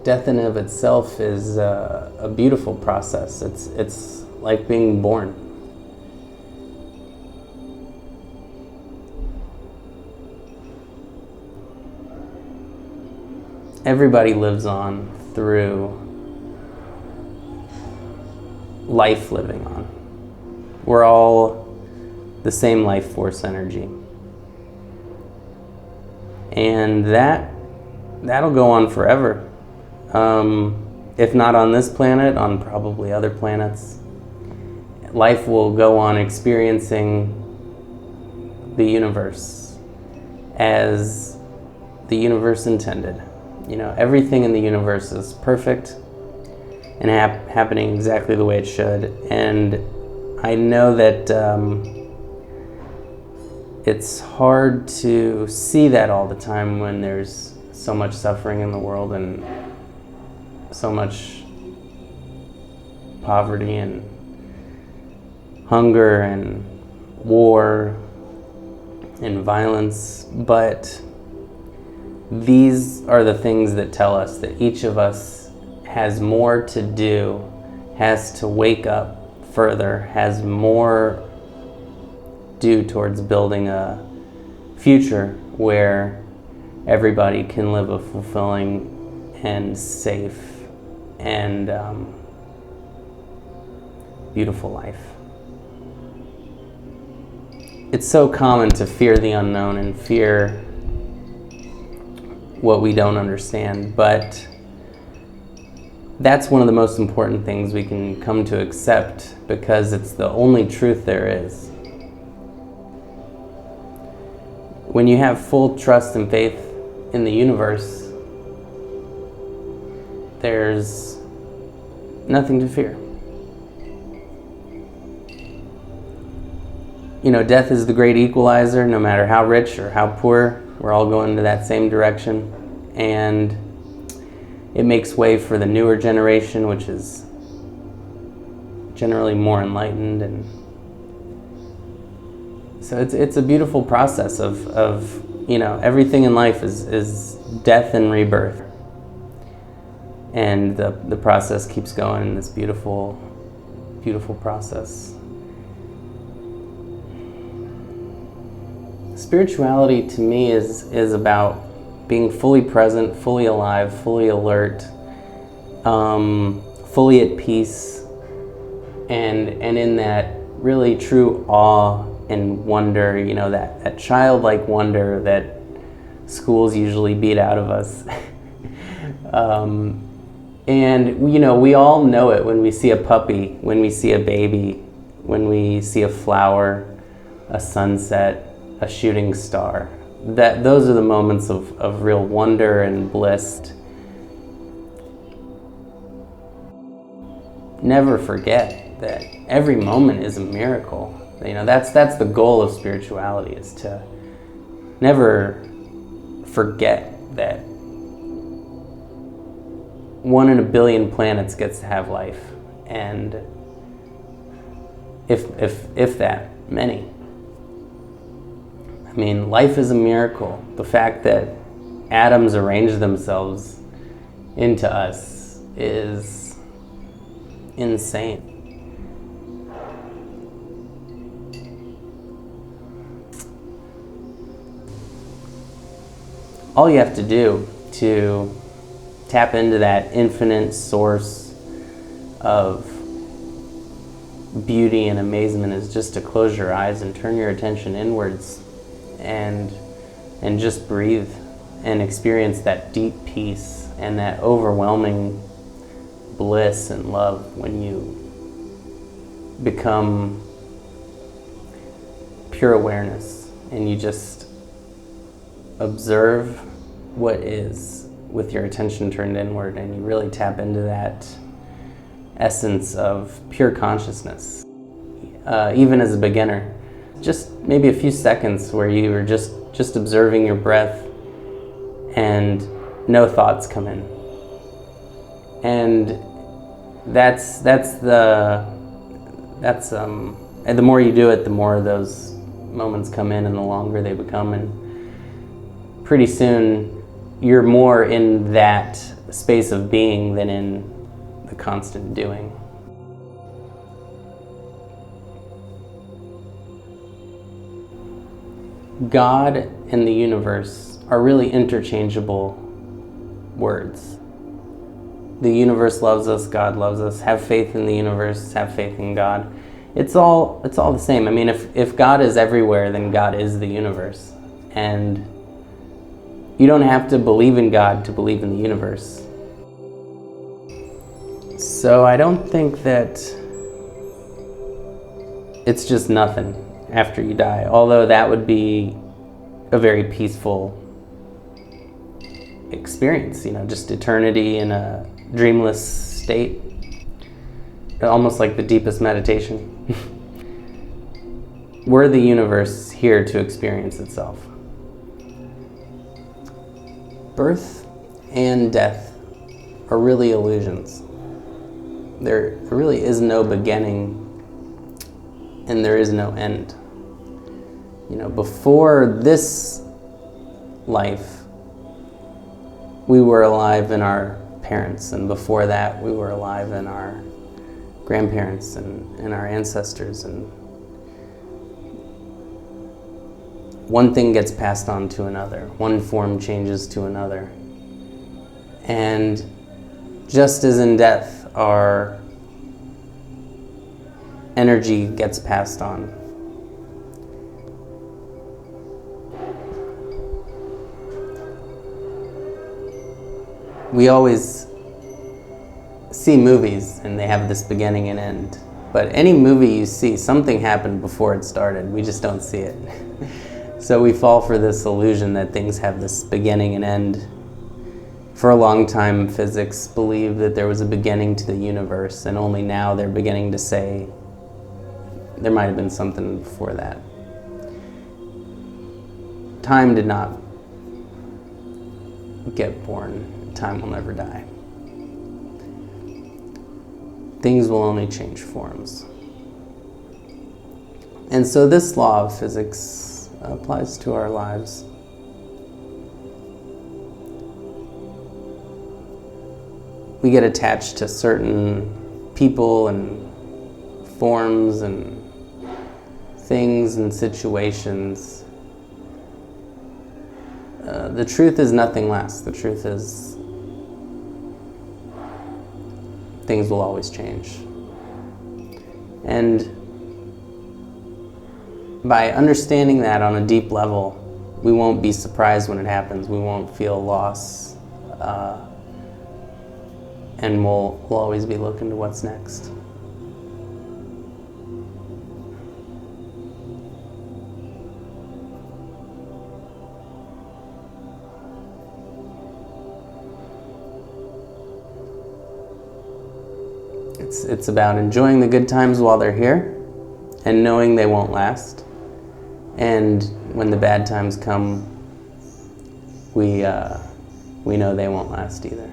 death in and of itself is a beautiful process. It's like being born. Everybody lives on through life living on. We're all the same life force energy. And that'll go on forever. If not on this planet, on probably other planets. Life will go on experiencing the universe as the universe intended. You know, everything in the universe is perfect and happening exactly the way it should. And I know that it's hard to see that all the time when there's so much suffering in the world and so much poverty and hunger and war and violence. But these are the things that tell us that each of us has more to do, has to wake up further, has more due towards building a future where everybody can live a fulfilling and safe and beautiful life. It's so common to fear the unknown and fear what we don't understand, but that's one of the most important things we can come to accept because it's the only truth there is. When you have full trust and faith in the universe, there's nothing to fear. You know, death is the great equalizer. No matter how rich or how poor, we're all going to that same direction. And it makes way for the newer generation, which is generally more enlightened. And so it's a beautiful process of you know, everything in life is death and rebirth. And the process keeps going in this beautiful, beautiful process. Spirituality to me is about being fully present, fully alive, fully alert, fully at peace, and in that really true awe and wonder, you know, that childlike wonder that schools usually beat out of us. And, you know, we all know it when we see a puppy, when we see a baby, when we see a flower, a sunset, a shooting star. That those are the moments of real wonder and bliss. Never forget that every moment is a miracle. You know, that's the goal of spirituality, is to never forget that 1 in a billion planets gets to have life, and if that many. I mean, life is a miracle. The fact that atoms arrange themselves into us is insane. All you have to do to tap into that infinite source of beauty and amazement is just to close your eyes and turn your attention inwards and just breathe and experience that deep peace and that overwhelming bliss and love when you become pure awareness and you just observe what is with your attention turned inward, and you really tap into that essence of pure consciousness. Even as a beginner, just maybe a few seconds where you were just observing your breath and no thoughts come in. And and the more you do it, the more those moments come in and the longer they become, and pretty soon you're more in that space of being than in the constant doing. God and the universe are really interchangeable words. The universe loves us, God loves us. Have faith in the universe, have faith in God. It's all the same. I mean, if God is everywhere, then God is the universe. And you don't have to believe in God to believe in the universe. So I don't think that it's just nothing after you die, although that would be a very peaceful experience, just eternity in a dreamless state, almost like the deepest meditation. We're the universe here to experience itself. Birth and death are really illusions. There really is no beginning and there is no end. Before this life, we were alive in our parents, and before that, we were alive in our grandparents and our ancestors. And one thing gets passed on to another. One form changes to another. And just as in death, our energy gets passed on. We always see movies and they have this beginning and end. But any movie you see, something happened before it started. We just don't see it. So we fall for this illusion that things have this beginning and end. For a long time, physics believed that there was a beginning to the universe, and only now they're beginning to say there might have been something before that. Time did not get born. Time will never die. Things will only change forms. And so this law of physics applies to our lives. We get attached to certain people and forms and things and situations. The truth is nothing less. The truth is things will always change. And by understanding that on a deep level, we won't be surprised when it happens. We won't feel loss. And we'll always be looking to what's next. It's about enjoying the good times while they're here and knowing they won't last. And when the bad times come, we know they won't last either.